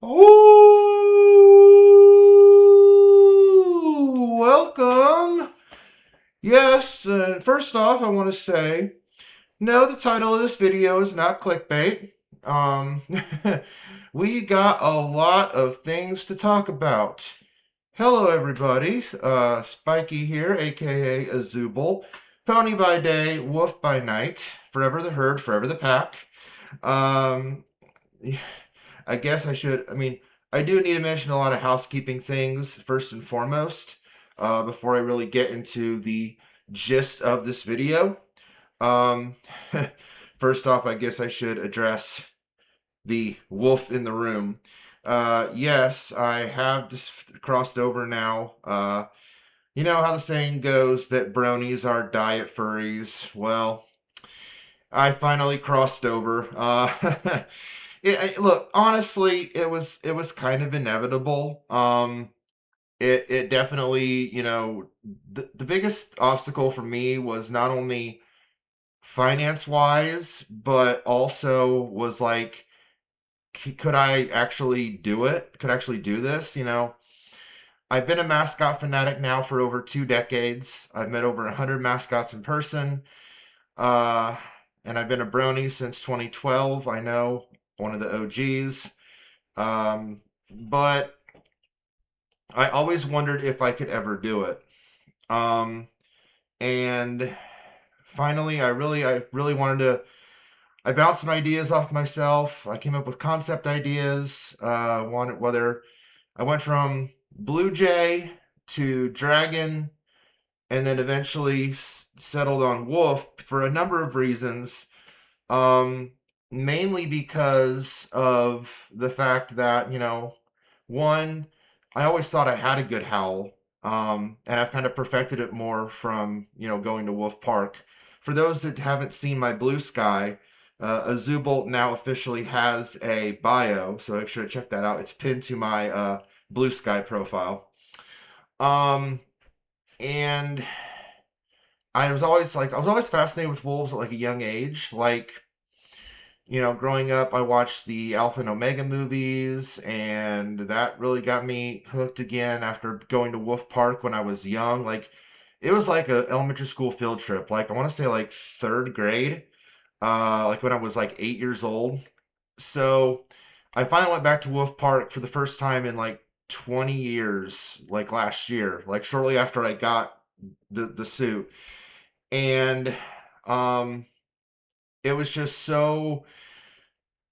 Oh, welcome. Yes, first off, I want to say, no, the title of this video is not clickbait. Um, we got a lot of things to talk about. Hello, everybody. Spiky here, aka AZUBALT. Pony by day, wolf by night. Forever the herd, forever the pack. Um, I guess I should. I do need to mention a lot of housekeeping things first and foremost, before I really get into the gist of this video. Um, First off, I guess I should address the wolf in the room. Yes, I have just crossed over now. You know how the saying goes that bronies are diet furries? Well, I finally crossed over. Look, honestly, it was kind of inevitable. It definitely, the biggest obstacle for me was not only finance wise, but also was like, could I actually do it? Could I actually do this? I've been a mascot fanatic now for over 2 decades. I've met over 100 mascots in person. Uh, and I've been a brony since 2012. I know, one of the OGs. But I always wondered if I could ever do it. Um, and finally, I really wanted to. I bounced some ideas off myself. I came up with concept ideas. Whether I went from Blue Jay to Dragon, and then eventually settled on Wolf for a number of reasons. Um, Mainly because of the fact that, one, I always thought I had a good howl, and I've kind of perfected it more from, going to Wolf Park. For those that haven't seen my Blue Sky, AZUBALT now officially has a bio, so make sure to check that out. It's pinned to my Blue Sky profile. Um, and I was always fascinated with wolves at like a young age. Like, growing up, I watched the Alpha and Omega movies, and that really got me hooked again after going to Wolf Park when I was young. Like, it was like a elementary school field trip. Like, I want to say like third grade, like when I was like 8 years old. So, I finally went back to Wolf Park for the first time in like 20 years, like last year, like shortly after I got the suit, and um, it was just so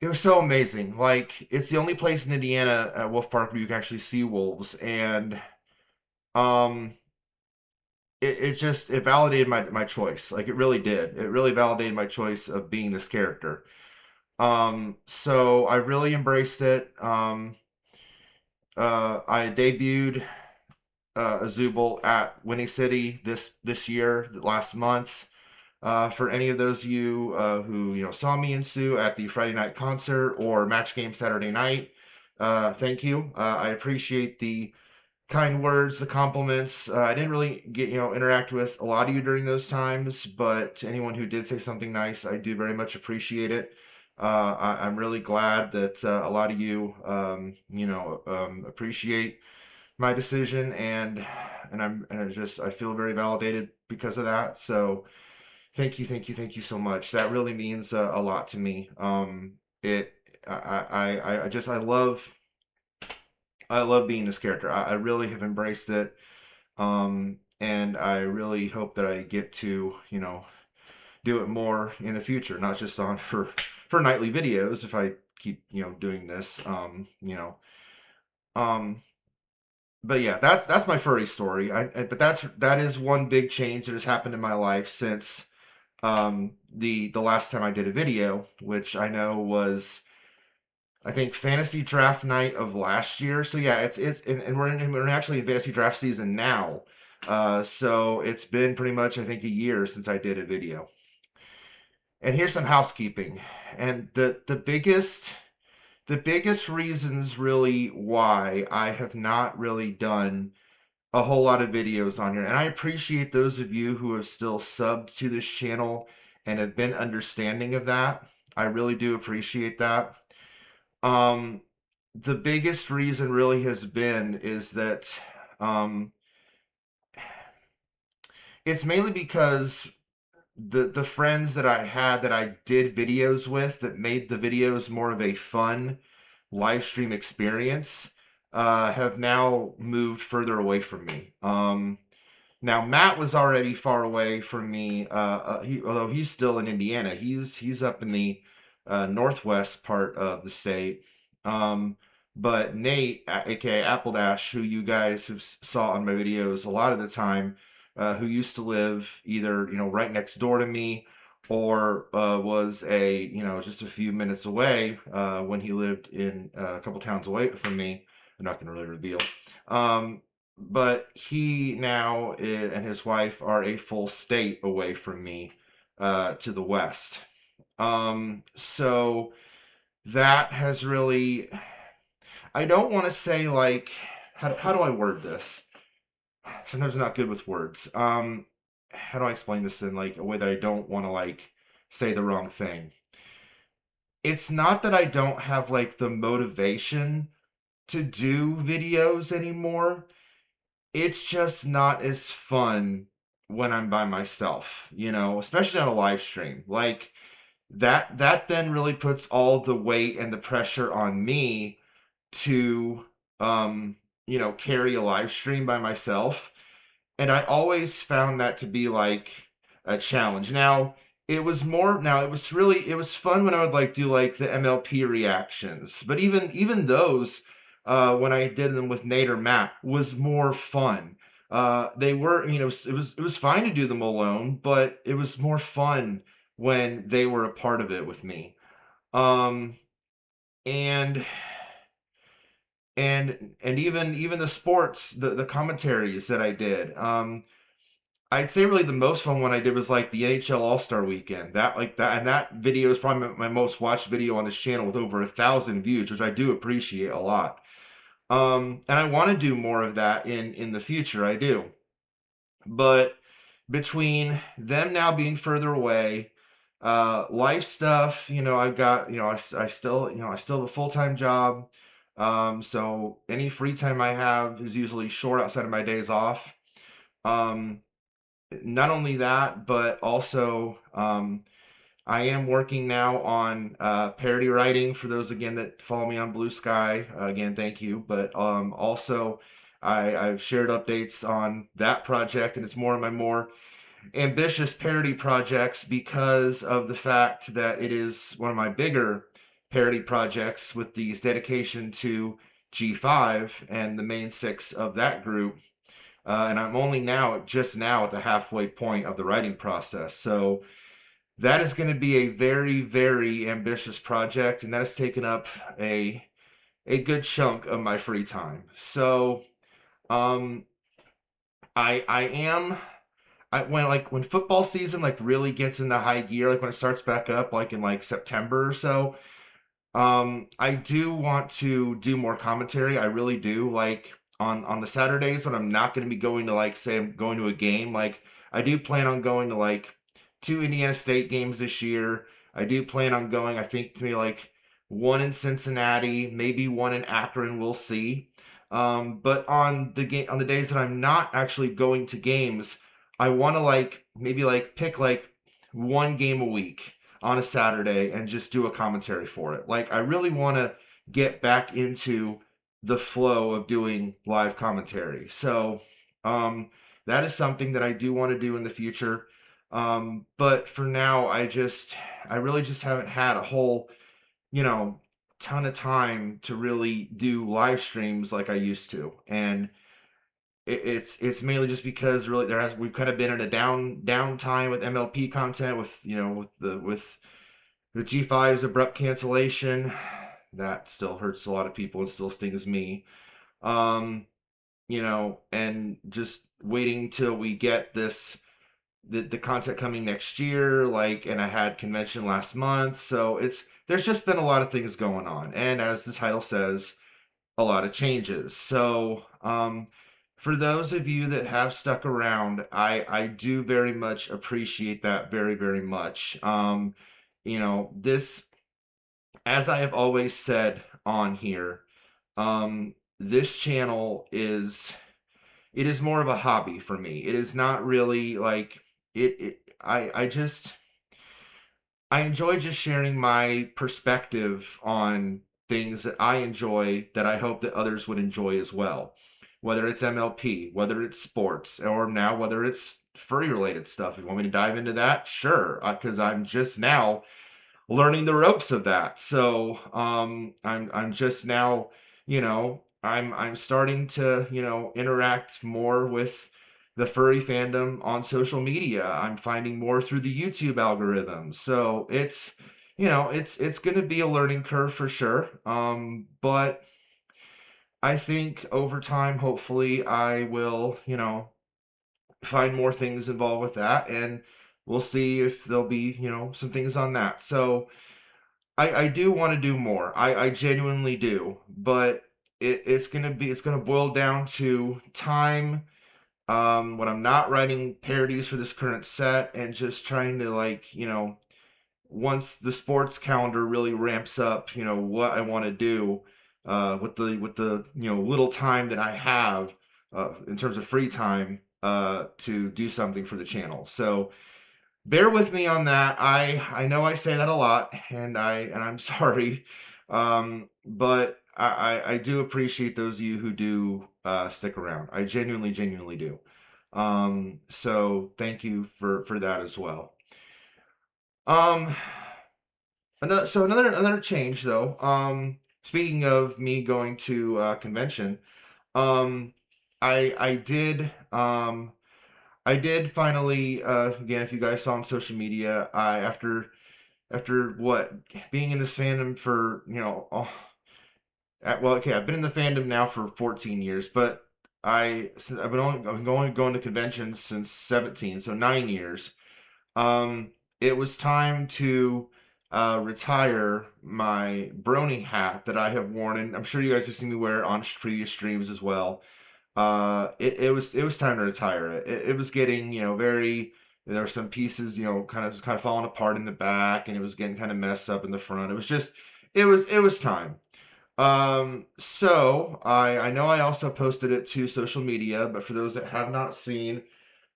it was so amazing. Like, it's the only place in Indiana at Wolf Park where you can actually see wolves, and um, it validated my choice. Like, it really did. It really validated my choice of being this character. So I really embraced it. I debuted Azubal at Winnie City this year, last month. For any of those of you who saw me and Sue at the Friday night concert or match game Saturday night, thank you. I appreciate the kind words, the compliments. I didn't really get interact with a lot of you during those times, but to anyone who did say something nice, I do very much appreciate it. I'm really glad that a lot of you appreciate my decision, and I feel very validated because of that. So thank you, thank you, thank you so much. That really means a lot to me. It, I just, I love being this character. I really have embraced it. And I really hope that I get to, do it more in the future, not just on for nightly videos. If I keep, doing this, um, but yeah, that's my furry story. But that is one big change that has happened in my life since the last time I did a video, which I know was, I think, fantasy draft night of last year. So yeah, and we're actually in fantasy draft season now. So it's been pretty much, I think, a year since I did a video. And here's some housekeeping. And the biggest reasons really why I have not really done a whole lot of videos on here. And I appreciate those of you who have still subbed to this channel and have been understanding of that. I really do appreciate that. Um, the biggest reason really has been is that um, it's mainly because the friends that I had that I did videos with that made the videos more of a fun live stream experience have now moved further away from me. Now Matt was already far away from me. Although he's still in Indiana, he's up in the northwest part of the state. Um, but Nate, aka Apple Dash, who you guys have saw on my videos a lot of the time, who used to live either right next door to me, or was just a few minutes away when he lived in a couple towns away from me. I'm not going to really reveal. Um, but he now and his wife are a full state away from me to the west. So that has really, I don't want to say like, how do I word this? Sometimes I'm not good with words. How do I explain this in like a way that I don't want to like say the wrong thing? It's not that I don't have like the motivation to do videos anymore. It's just not as fun when I'm by myself, especially on a live stream. Like that then really puts all the weight and the pressure on me to carry a live stream by myself. And I always found that to be like a challenge. Now it was fun when I would like do like the MLP reactions, but even those when I did them with Nate or Matt was more fun. They were, it was fine to do them alone, but it was more fun when they were a part of it with me. Um, and and even the sports, the commentaries that I did. I'd say really the most fun one I did was like the NHL All Star Weekend. And that video is probably my most watched video on this channel with over 1,000 views, which I do appreciate a lot. And I want to do more of that in the future. I do, but between them now being further away, life stuff, I've got, I still have a full time job. So any free time I have is usually short outside of my days off. Um, Not only that, but also I am working now on parody writing for those again that follow me on Blue Sky. Again, thank you. But also, I've shared updates on that project, and it's more of my more ambitious parody projects because of the fact that it is one of my bigger parody projects with these dedication to G5 and the main six of that group and I'm only just now at the halfway point of the writing process. So that is going to be a very, very ambitious project, and that has taken up a good chunk of my free time. So um, I am when football season like really gets into high gear, like when it starts back up, like in like September or so. I do want to do more commentary. I really do. Like on the Saturdays when I'm not going to be going to like say I'm going to a game, like I do plan on going to like two Indiana State games this year. I do plan on going, I think to maybe like one in Cincinnati, maybe one in Akron, we'll see. But on the days that I'm not actually going to games, I want to like maybe like pick like one game a week on a Saturday and just do a commentary for it. Like I really want to get back into the flow of doing live commentary. So that is something that I do want to do in the future. But for now, I really just haven't had a whole, you know, ton of time to really do live streams like I used to. And it's mainly just because really we've kind of been in a downtime with MLP content with with G5's abrupt cancellation. That still hurts a lot of people and still stings me. Um, and just waiting till we get the content coming next year, like, and I had convention last month, so there's just been a lot of things going on, and as the title says, a lot of changes. So, for those of you that have stuck around, I do very much appreciate that very, very much. This, as I have always said on here, This channel is more of a hobby for me. It is not really like I enjoy just sharing my perspective on things that I enjoy that I hope that others would enjoy as well. Whether it's MLP, whether it's sports, or now whether it's furry related stuff. If you want me to dive into that, sure, because I'm just now learning the ropes of that. So I'm just now, I'm starting to interact more with the furry fandom on social media. I'm finding more through the YouTube algorithm. So it's going to be a learning curve for sure. But I think over time, hopefully, I will find more things involved with that, and we'll see if there'll be some things on that. So I do want to do more. I genuinely do, but it's gonna boil down to time. When I'm not writing parodies for this current set, and just trying to once the sports calendar really ramps up, what I want to do with the little time that I have in terms of free time to do something for the channel. So bear with me on that. I know I say that a lot, and I'm sorry, but I do appreciate those of you who do stick around. I genuinely do. So thank you for that as well. Um, another change though. Speaking of me going to convention, um, I did I did finally, again, if you guys saw on social media, after what being in this fandom for well, okay, I've been in the fandom now for 14 years, but I've been going to conventions since 17, so 9 years. It was time to retire my brony hat that I have worn, and I'm sure you guys have seen me wear it on previous streams as well. It was time to retire it. It was getting very, there were some pieces kind of falling apart in the back, and it was getting kind of messed up in the front. It was time. So I know I also posted it to social media, but for those that have not seen,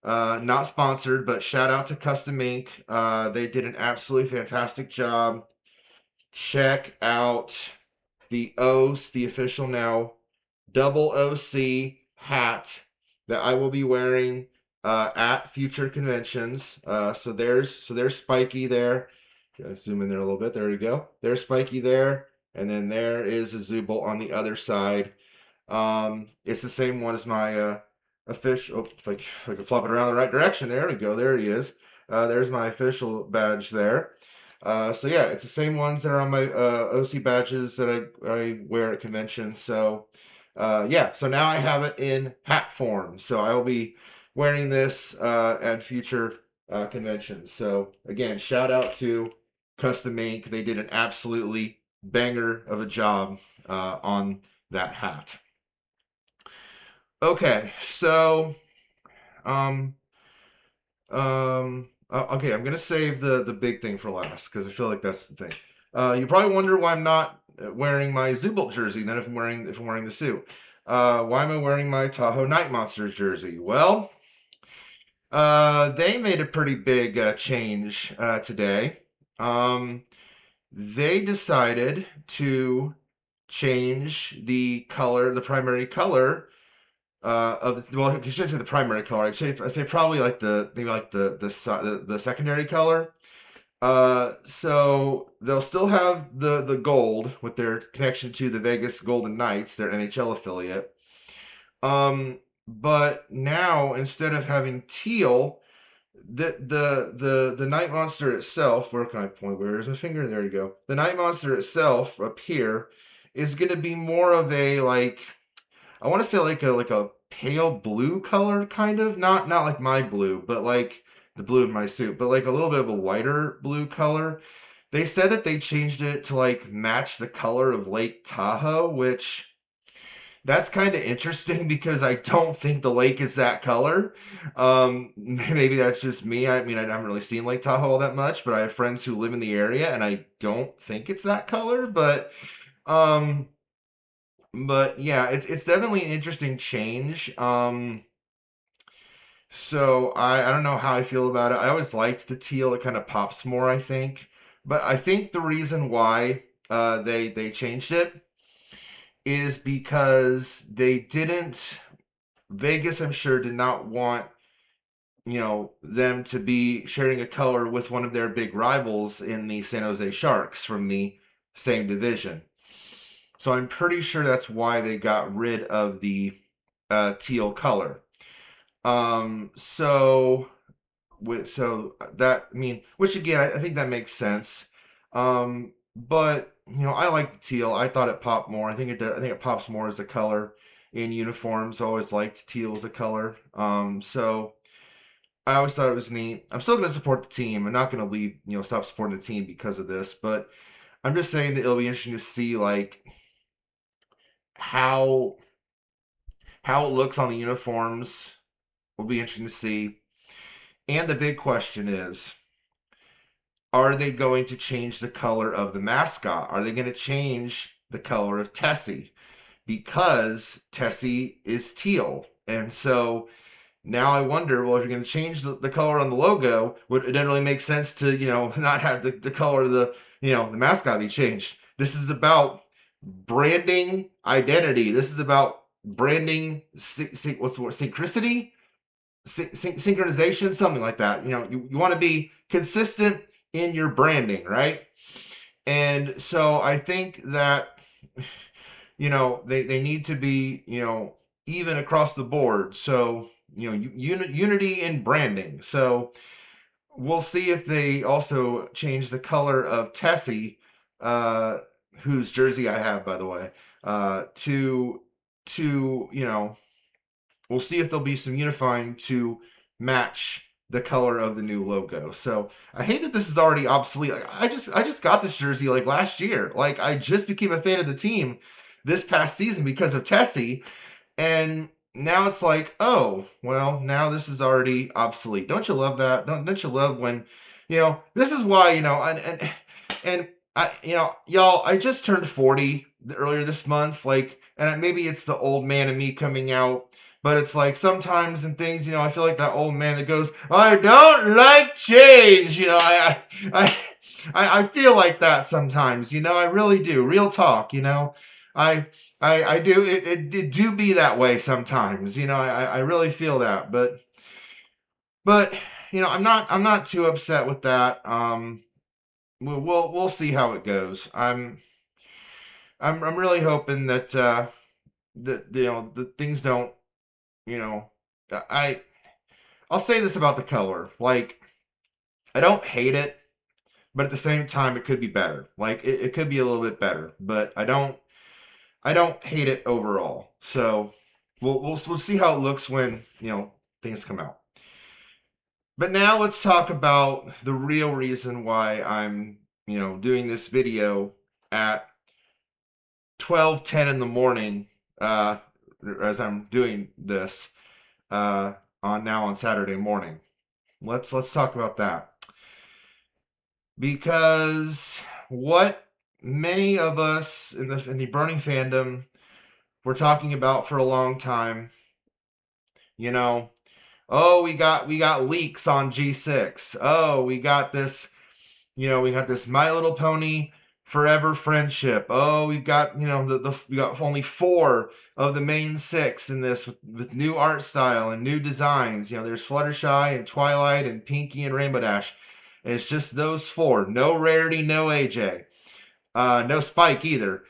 not sponsored, but shout out to Custom Ink. They did an absolutely fantastic job. Check out the the official now double OC hat that I will be wearing at future conventions. So there's Spiky there. Zoom in there a little bit. There we go. There's Spiky there, and then there is AZUBALT on the other side. It's the same one as my official. Oh, if I can flop it around the right direction. There we go. There he is. There's my official badge there. So yeah, it's the same ones that are on my OC badges that I wear at conventions. So yeah, so now I have it in hat form. So I will be wearing this at future conventions. So again, shout out to Custom Ink. They did an absolutely banger of a job on that hat. Okay, so um okay, I'm gonna save the big thing for last because I feel like that's the thing. You probably wonder why I'm not wearing my AZUBALT jersey. Then if I'm wearing the suit, why am I wearing my Tahoe Night Monsters jersey? Well, they made a pretty big change today. They decided to change the color, the primary color well, I shouldn't say the primary color. I'd say probably like the secondary color. So they'll still have the gold with their connection to the Vegas Golden Knights, their NHL affiliate. But now instead of having teal, the Night Monster itself. Where can I point? Where is my finger? There you go. The Night Monster itself up here is going to be more of a I want to say like a pale blue color, kind of. Not like my blue, but like the blue in my suit, but like a little bit of a whiter blue color. They said that they changed it to like match the color of Lake Tahoe, which that's kind of interesting because I don't think the lake is that color. Maybe that's just me. I mean, I haven't really seen Lake Tahoe all that much, but I have friends who live in the area, and I don't think it's that color. But um, But yeah, it's definitely an interesting change. So I don't know how I feel about it. I always liked the teal. It kind of pops more, I think. But I think the reason why they changed it is because they didn't. Vegas, I'm sure, did not want them to be sharing a color with one of their big rivals in the San Jose Sharks from the same division. So I'm pretty sure that's why they got rid of the teal color. Um, so so that, I mean, which again, I think that makes sense. But I like the teal. I thought it popped more. I think it pops more as a color in uniforms. I always liked teal as a color. So I always thought it was neat. I'm still going to support the team. I'm not going to leave, stop supporting the team because of this. But I'm just saying that it'll be interesting to see like how how it looks on the uniforms. Will be interesting to see. And the big question is, are they going to change the color of the mascot? Are they going to change the color of Tessie? Because Tessie is teal. And so now I wonder, well, if you're going to change the color on the logo, would it doesn't really make sense to, not have the color of the mascot be changed? This is about branding identity. This is about branding, what's the word, synchronicity? Synchronization, something like that. You want to be consistent in your branding, right? And so I think that they need to be even across the board. So unity in branding. So we'll see if they also change the color of Tessie, whose jersey I have, by the way, to we'll see if there'll be some unifying to match the color of the new logo. So I hate that this is already obsolete. Like, I just got this jersey like last year. Like I just became a fan of the team this past season because of Tessie, and now it's like, oh, well, now this is already obsolete. Don't you love that? Don't you love when, this is why, and I, y'all, I just turned 40 earlier this month, like, and maybe it's the old man in me coming out, but it's like sometimes in things, I feel like that old man that goes, I don't like change, I, I feel like that sometimes, I really do. Real talk, I I do it do be that way sometimes. I really feel that, but I'm not too upset with that. We'll see how it goes. I'm really hoping that that things don't you know I I'll say this about the color. Like I don't hate it, but at the same time it could be better. Like it could be a little bit better, but I don't hate it overall. So we'll see how it looks when things come out. But now let's talk about the real reason why I'm doing this video at 12:10 in the morning as I'm doing this on Saturday morning. Let's talk about that because what many of us in the Burning fandom were talking about for a long time, you know, oh, we got leaks on G6. Oh, we got this My Little Pony Forever friendship. Oh, we've got we got only 4 of the main 6 in this with new art style and new designs. There's Fluttershy and Twilight and Pinky and Rainbow Dash. And it's just those 4. No Rarity, no AJ. No Spike either.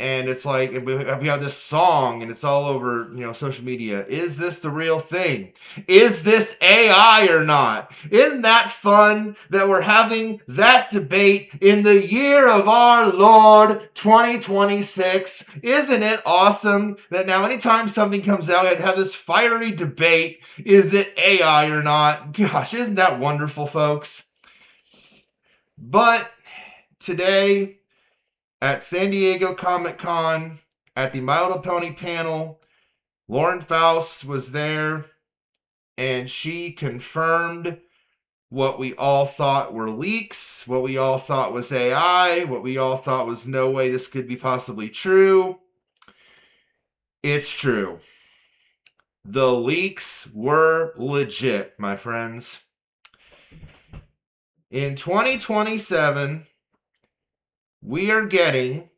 And it's like we have this song, and it's all over social media. Is this the real thing? Is this AI or not? Isn't that fun that we're having that debate in the year of our Lord 2026? Isn't it awesome that now anytime something comes out, we have to have this fiery debate? Is it AI or not? Gosh, isn't that wonderful, folks? But today, at San Diego Comic-Con, at the My Little Pony panel, Lauren Faust was there, and she confirmed what we all thought were leaks, what we all thought was AI, what we all thought was no way this could be possibly true. It's true. The leaks were legit, my friends. In 2027, we are getting,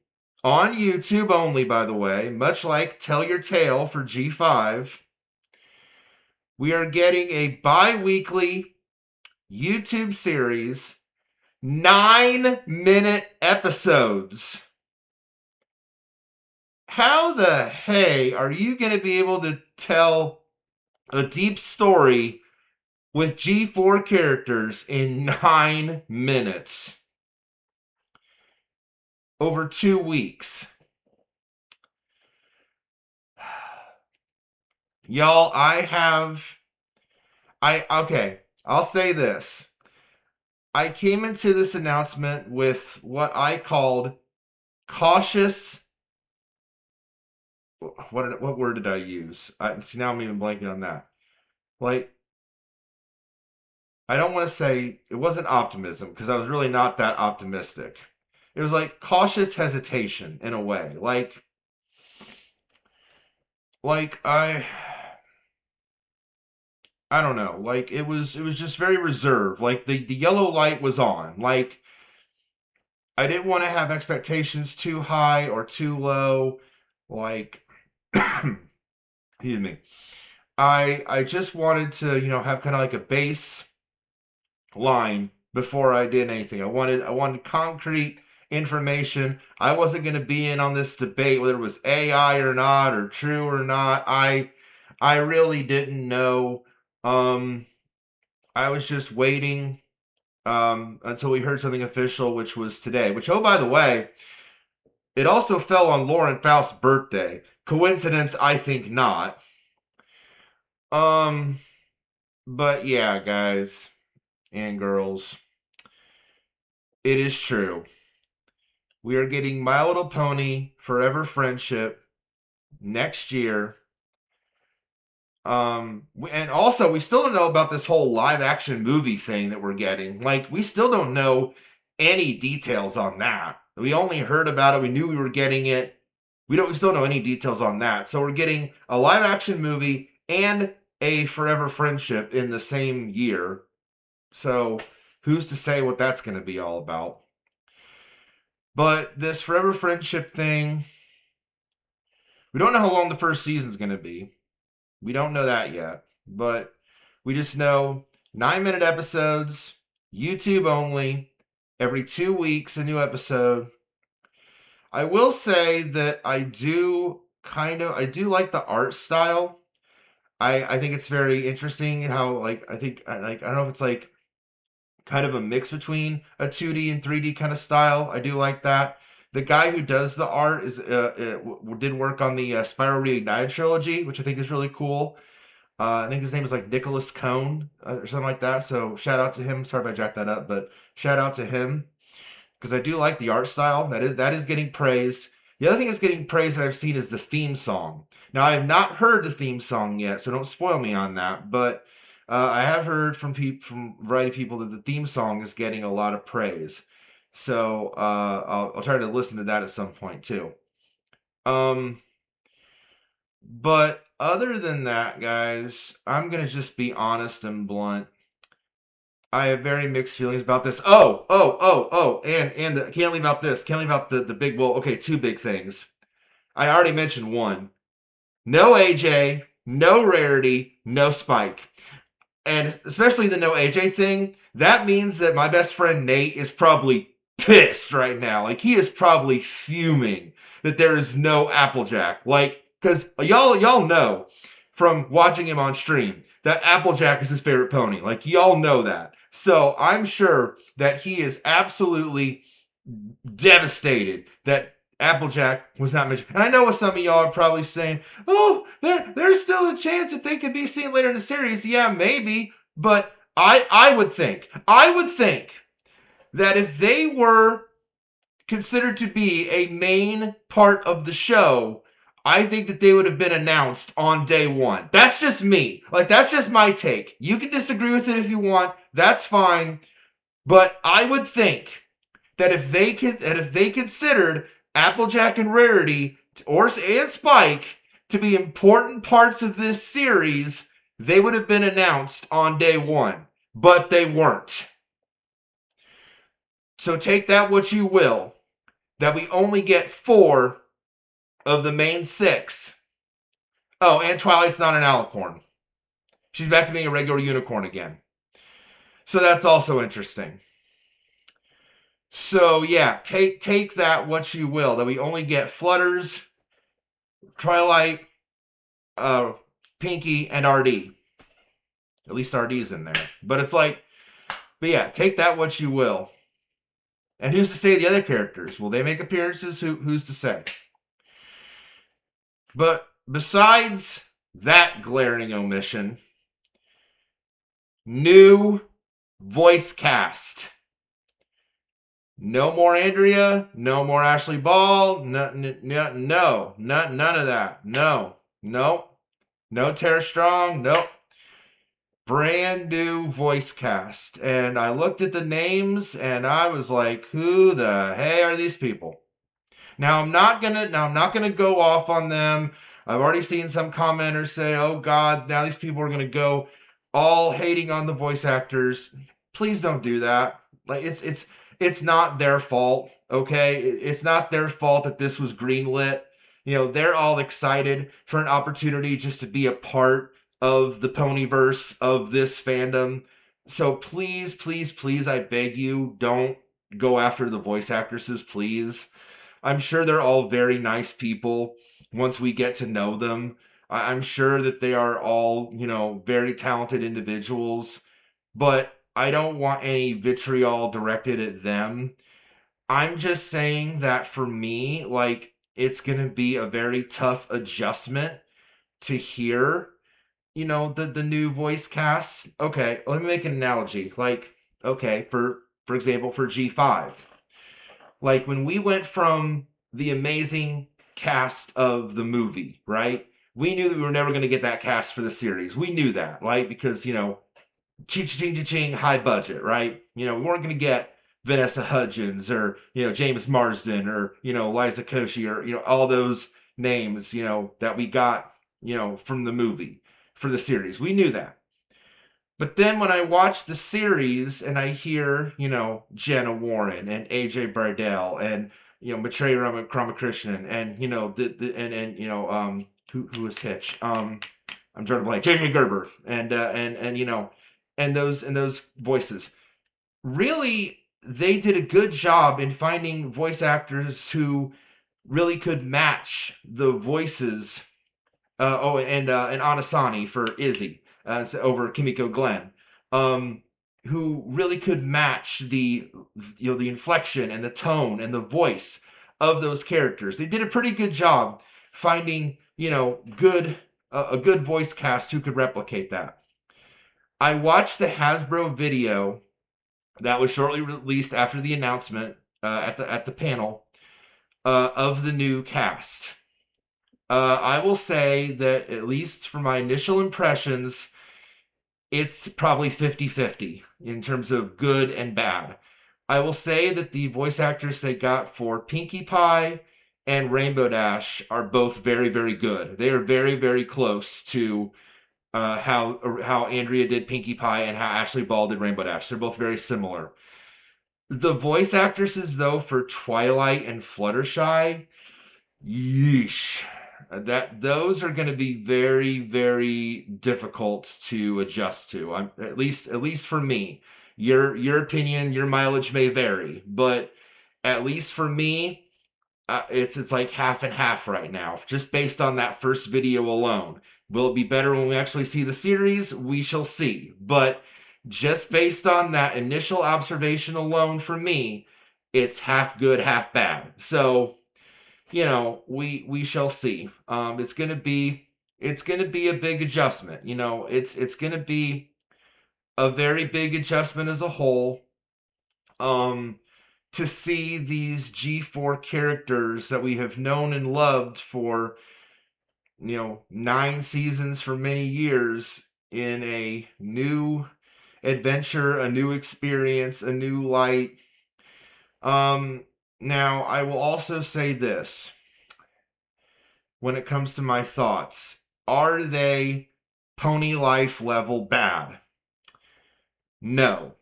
on YouTube only, by the way, much like Tell Your Tale for G5, we are getting a bi-weekly YouTube series, 9-minute episodes. How the hey are you going to be able to tell a deep story with G4 characters in 9 minutes over 2 weeks? Y'all, okay, I'll say this. I came into this announcement with what I called cautious. What word did I use? See, now I'm even blanking on that. Like, I don't want to say it wasn't optimism because I was really not that optimistic. It was like cautious hesitation in a way. Like I don't know. Like it was just very reserved. Like the yellow light was on. Like I didn't want to have expectations too high or too low. Like excuse me. I just wanted to, have kind of like a base line before I did anything. I wanted concrete information. I wasn't going to be in on this debate whether it was AI or not or true or not. I really didn't know. I was just waiting until we heard something official, which was today. Which, oh, by the way, it also fell on Lauren Faust's birthday. Coincidence? I think not. Um, but yeah, guys and girls, it is true. We are getting My Little Pony Forever Friendship next year. And also, we still don't know about this whole live action movie thing that we're getting. Like, we still don't know any details on that. We only heard about it. We knew we were getting it. We still don't know any details on that. So we're getting a live action movie and a Forever Friendship in the same year. So who's to say what that's going to be all about? But this Forever Friendship thing, we don't know how long the first season's going to be. We don't know that yet. But we just know 9-minute episodes, YouTube only, every 2 weeks a new episode. I will say that I do like the art style. I think it's very interesting how I don't know if it's like kind of a mix between a 2D and 3D kind of style. I do like that. The guy who does the art did work on the Spiral Reignited trilogy, which I think is really cool. I think his name is like Nicholas Cohn or something like that. So shout out to him. Sorry if I jacked that up, but shout out to him because I do like the art style. That is getting praised. The other thing that's getting praised that I've seen is the theme song. Now I have not heard the theme song yet, so don't spoil me on that. But I have heard from a variety of people that the theme song is getting a lot of praise. So I'll try to listen to that at some point too. Um, but other than that, guys, I'm gonna just be honest and blunt. I have very mixed feelings about this. And can't leave out this. Can't leave out the big. Well, okay, two big things. I already mentioned one. No AJ, no Rarity, no Spike. And especially the no AJ thing, that means that my best friend Nate is probably pissed right now. Like, he is probably fuming that there is no Applejack. Like, because y'all know from watching him on stream that Applejack is his favorite pony. Like, y'all know that. So I'm sure that he is absolutely devastated that Applejack was not mentioned. And I know what some of y'all are probably saying, oh, there's still a chance that they could be seen later in the series. Yeah, maybe. But I would think that if they were considered to be a main part of the show, I think that they would have been announced on day one. That's just me. Like, that's just my take. You can disagree with it if you want. That's fine. But I would think that if they considered Applejack and Rarity and Spike to be important parts of this series, they would have been announced on day one, but they weren't. So take that what you will, that we only get 4 of the main 6. Oh, and Twilight's not an alicorn. She's back to being a regular unicorn again. So that's also interesting. So yeah, take that what you will, that we only get Flutters, Twilight, Pinky, and RD. At least RD's in there. But it's like, but yeah, take that what you will. And who's to say the other characters? Will they make appearances? Who's to say? But besides that glaring omission, new voice cast. No more Andrea, no more Ashley Ball, none of that. No Tara Strong, nope. Brand new voice cast. And I looked at the names and I was like, who the hey are these people? Now I'm not gonna go off on them. I've already seen some commenters say, oh God, now these people are gonna go all hating on the voice actors. Please don't do that. Like it's not their fault, okay? It's not their fault that this was greenlit. You know, they're all excited for an opportunity just to be a part of the ponyverse of this fandom. So please, please, please, I beg you, don't go after the voice actresses, please. I'm sure they're all very nice people once we get to know them. I'm sure that they are all, you know, very talented individuals, but I don't want any vitriol directed at them. I'm just saying that for me, like, it's going to be a very tough adjustment to hear, you know, the new voice cast. Okay, let me make an analogy. Like, okay, for example, for G5. Like when we went from the amazing cast of the movie, right? We knew that we were never going to get that cast for the series. We knew that, right? Because, you know, ching, high budget, right? You know, we weren't going to get Vanessa Hudgens or, you know, James Marsden or, you know, Liza Koshy or, you know, all those names, you know, that we got, you know, from the movie for the series. We knew that. But then when I watch the series and I hear, you know, Jenna Warren and AJ Bardell and, you know, Maitreya Ramakrishnan and, you know, and you know, who was Hitch? I'm drawing a blank. Jamie Gerber and you know, and those voices. Really, they did a good job in finding voice actors who really could match the voices. And Anasani for Izzy over Kimiko Glenn, who really could match the, you know, the inflection and the tone and the voice of those characters. They did a pretty good job finding, you know, a good voice cast who could replicate that. I watched the Hasbro video that was shortly released after the announcement at the panel of the new cast. I will say that at least for my initial impressions, it's probably 50-50 in terms of good and bad. I will say that the voice actors they got for Pinkie Pie and Rainbow Dash are both very, very good. They are very, very close to how Andrea did Pinkie Pie and how Ashley Ball did Rainbow Dash. They're both very similar. The voice actresses, though, for Twilight and Fluttershy, yeesh. Those are going to be very, very difficult to adjust to. At least for me. Your opinion, your mileage may vary, but at least for me, it's like half and half right now, just based on that first video alone. Will it be better when we actually see the series? We shall see. But just based on that initial observation alone, for me, it's half good, half bad. So, you know, we shall see. It's gonna be a big adjustment. You know, it's gonna be a very big adjustment as a whole. To see these G4 characters that we have known and loved for, you know, 9 seasons for many years in a new adventure, a new experience, a new light. Now I will also say this. when it comes to my thoughts. Are they Pony Life level bad? No.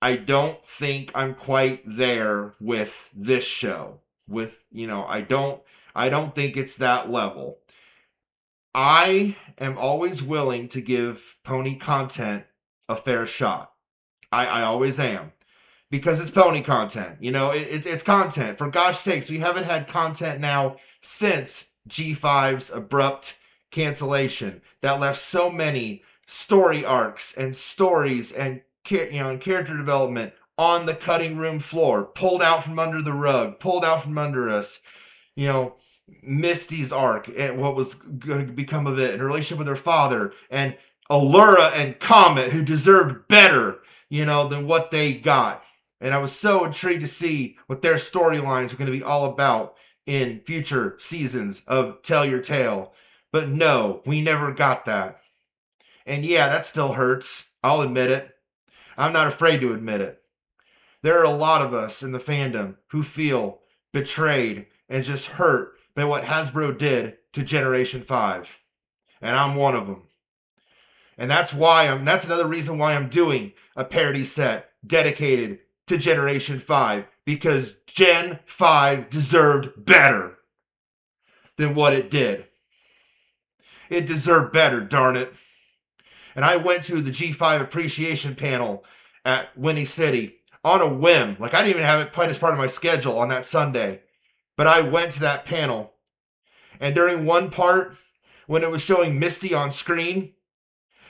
I don't think I'm quite there with this show. I don't think it's that level. I am always willing to give pony content a fair shot. I always am. Because it's pony content. It's content. For gosh sakes, we haven't had content now since G5's abrupt cancellation that left so many story arcs and stories and character development on the cutting room floor, pulled out from under the rug, pulled out from under us. You know, Misty's arc and what was going to become of it, and her relationship with her father, and Allura and Comet, who deserved better, than what they got. And I was so intrigued to see what their storylines are going to be all about in future seasons of Tell Your Tale. But no, we never got that. And yeah, that still hurts. I'll admit it. I'm not afraid to admit it. There are a lot of us in the fandom who feel betrayed and just hurt by what Hasbro did to Generation 5. And I'm one of them. And that's another reason why I'm doing a parody set dedicated to Generation 5, because Gen 5 deserved better than what it did. It deserved better, darn it. And I went to the G5 appreciation panel at Winnie City on a whim. Like, I didn't even have it planned as part of my schedule on that Sunday. But I went to that panel. And during one part, when it was showing Misty on screen,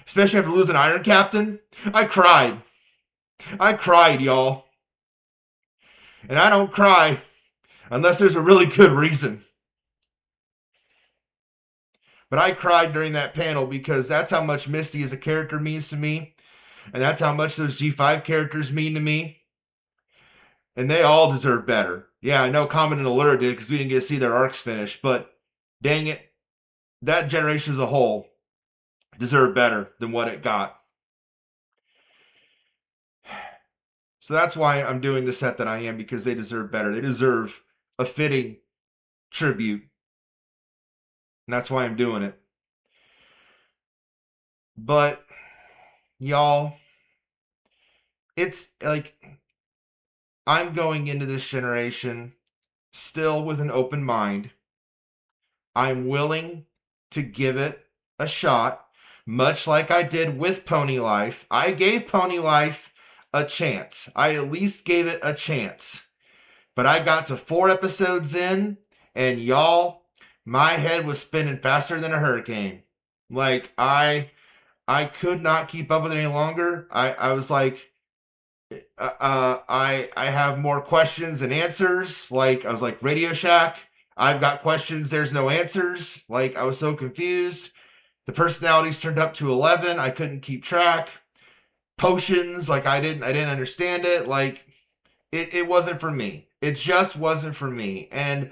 especially after losing Iron Captain, I cried. I cried, y'all. And I don't cry unless there's a really good reason. But I cried during that panel because that's how much Misty as a character means to me. And that's how much those G5 characters mean to me. And they all deserve better. Yeah, I know Comet and Allura did because we didn't get to see their arcs finished. But dang it, that generation as a whole deserved better than what it got. So that's why I'm doing the set that I am, because they deserve better. They deserve a fitting tribute. And that's why I'm doing it. But, y'all, it's like, I'm going into this generation still with an open mind. I'm willing to give it a shot, much like I did with Pony Life. I gave Pony Life a chance. I at least gave it a chance. But I got to 4 episodes in, and y'all, my head was spinning faster than a hurricane. Like, I could not keep up with it any longer. I was like, I have more questions than answers. Like, I was like, Radio Shack, I've got questions, there's no answers. Like, I was so confused. The personalities turned up to 11. I couldn't keep track. Potions, like, I didn't understand it. Like, it wasn't for me. It just wasn't for me. And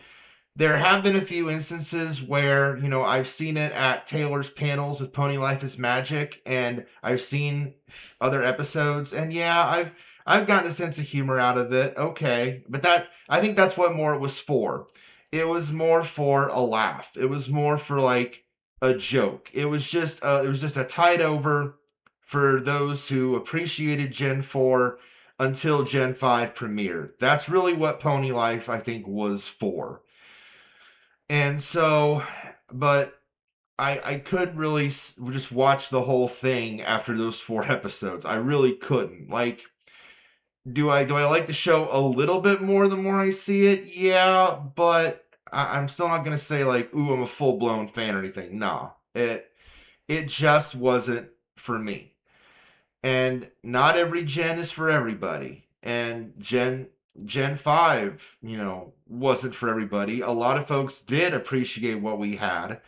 there have been a few instances where, I've seen it at Taylor's panels with Pony Life is Magic, and I've seen other episodes, and yeah, I've gotten a sense of humor out of it. Okay, but I think that's what more it was for. It was more for a laugh. It was more for like a joke. It was just a tide over for those who appreciated Gen 4 until Gen 5 premiered. That's really what Pony Life, I think, was for. And so, but I couldn't really just watch the whole thing after those 4 episodes. I really couldn't. Like, do I like the show a little bit more the more I see it? Yeah, but I'm still not gonna say like, ooh, I'm a full blown fan or anything. Nah, it just wasn't for me. And not every gen is for everybody. And Gen 5, wasn't for everybody. A lot of folks did appreciate what we had,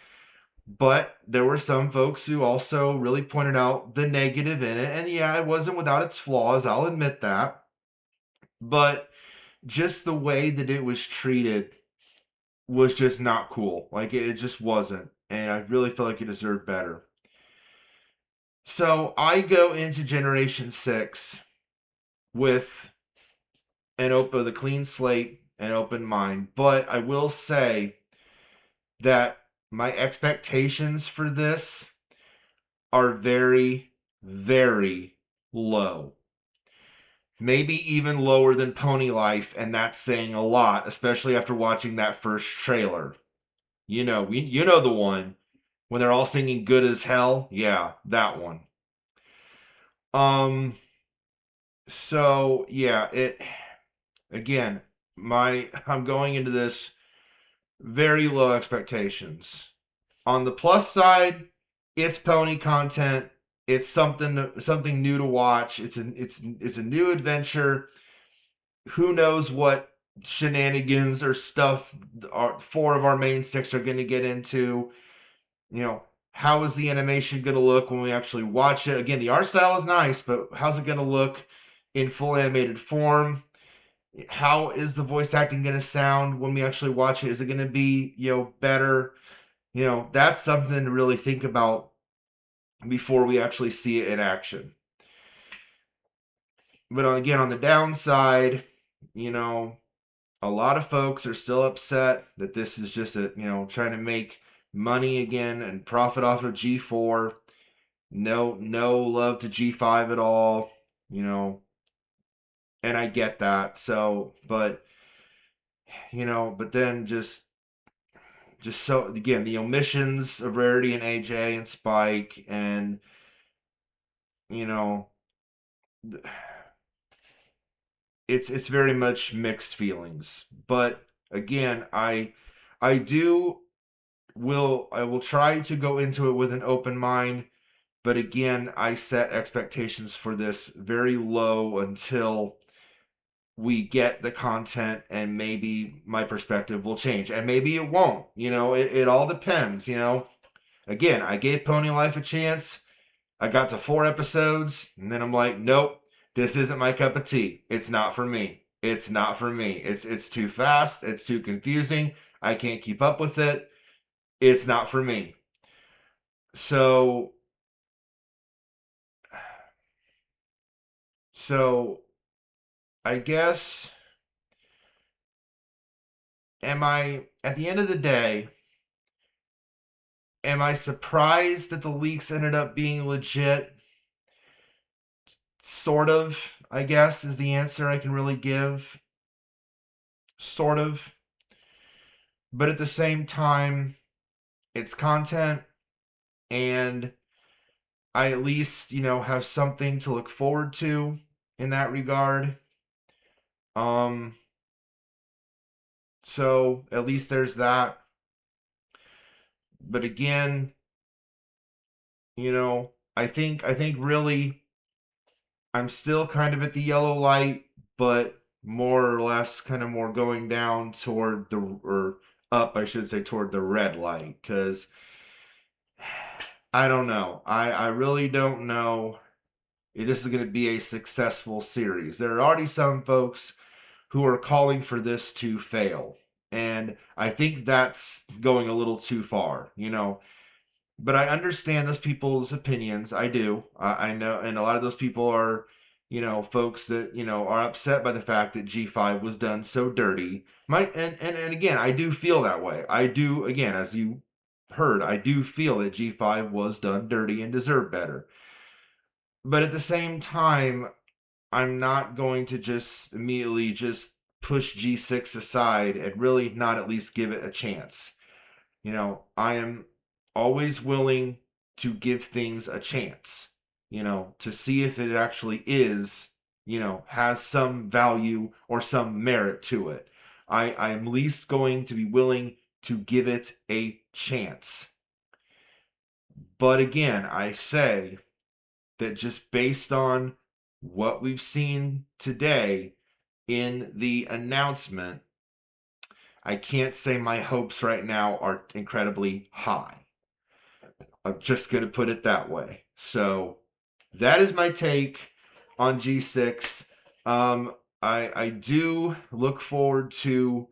but there were some folks who also really pointed out the negative in it. And yeah, it wasn't without its flaws, I'll admit that. But just the way that it was treated was just not cool. Like, it just wasn't. And I really feel like it deserved better. So I go into Generation 6 with with a clean slate and open mind. But I will say that my expectations for this are very, very low. Maybe even lower than Pony Life, and that's saying a lot, especially after watching that first trailer. You know the one when they're all singing "Good as Hell." Yeah, that one. Um. So yeah, it again. I'm going into this very low expectations. On the plus side, it's pony content. It's something new to watch. It's a new adventure. Who knows what shenanigans or stuff four of our main six are going to get into? You know, how is the animation going to look when we actually watch it? Again, the art style is nice, but how's it going to look in full animated form? How is the voice acting going to sound when we actually watch it? Is it going to be, better? That's something to really think about before we actually see it in action. But again, on the downside, a lot of folks are still upset that this is just trying to make money again and profit off of G4. No love to G5 at all, and I get that. So, but then just so again, the omissions of Rarity and AJ and Spike, and you know, it's very much mixed feelings. But again, I will try to go into it with an open mind. But again, I set expectations for this very low until we get the content, and maybe my perspective will change, and maybe it won't. It all depends. Again, I gave Pony Life a chance. I got to 4 episodes, and then I'm like, nope, this isn't my cup of tea. It's not for me. It's not for me. It's too fast. It's too confusing. I can't keep up with it. It's not for me. So so I guess, am I at the end of the day, am I surprised that the leaks ended up being legit? Sort of, I guess, is the answer I can really give. Sort of. But at the same time, it's content, and I at least, have something to look forward to in that regard. Um, so at least there's that. But again, I think really I'm still kind of at the yellow light, but more or less kind of more going down toward or up, I should say, toward the red light, because I don't know. I really don't know if this is going to be a successful series. There are already some folks who are calling for this to fail, and I think that's going a little too far. But I understand those people's opinions. I do. I know, and a lot of those people are, folks that are upset by the fact that G5 was done so dirty. And again, I do feel that way. I do, again, as you heard, I do feel that G5 was done dirty and deserved better. But at the same time, I'm not going to just immediately just push G6 aside and really not at least give it a chance. I am always willing to give things a chance, to see if it actually is, has some value or some merit to it. I am at least going to be willing to give it a chance. But again, I say that just based on what we've seen today in the announcement, I can't say my hopes right now are incredibly high. I'm just going to put it that way. So that is my take on G6. I do look forward to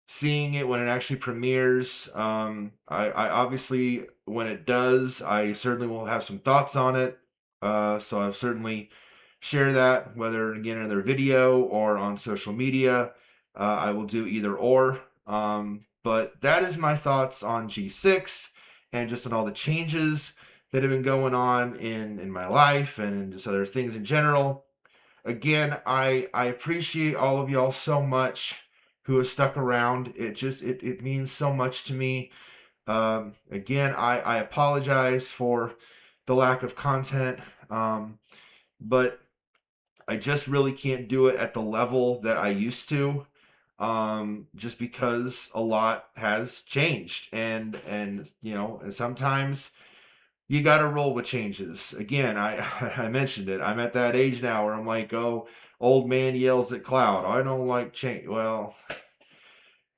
seeing it when it actually premieres. I obviously, when it does, I certainly will have some thoughts on it. So I'll certainly share that, whether again in another video or on social media. I will do either or. But that is my thoughts on G6 and just on all the changes that have been going on in my life and just other things in general. Again, I appreciate all of y'all so much who have stuck around. It means so much to me. Again, I apologize for the lack of content, but I just really can't do it at the level that I used to, just because a lot has changed, and and sometimes you got to roll with changes. Again, I I mentioned it. I'm at that age now where I'm like, oh, old man yells at cloud. I don't like change. Well,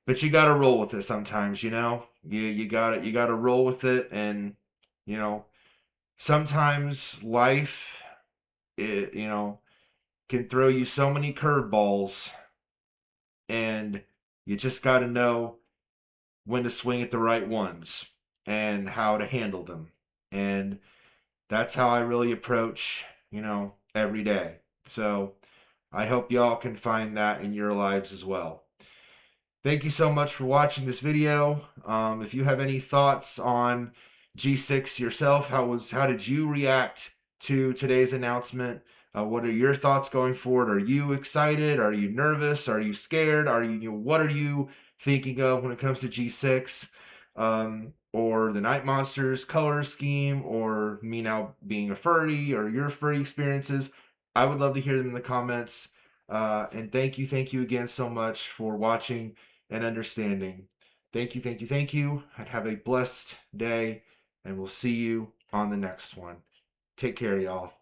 but you got to roll with it sometimes. You got to roll with it, and you know sometimes life, it can throw you so many curveballs, and you just got to know when to swing at the right ones and how to handle them. And that's how I really approach, every day. So I hope y'all can find that in your lives as well. Thank you so much for watching this video. If you have any thoughts on G6 yourself, how did you react to today's announcement? What are your thoughts going forward? Are you excited? Are you nervous? Are you scared? What are you thinking of when it comes to G6? Or the Night Monsters color scheme, or me now being a furry, or your furry experiences? I would love to hear them in the comments. And thank you again so much for watching and understanding. Thank you. And have a blessed day, and we'll see you on the next one. Take care, y'all.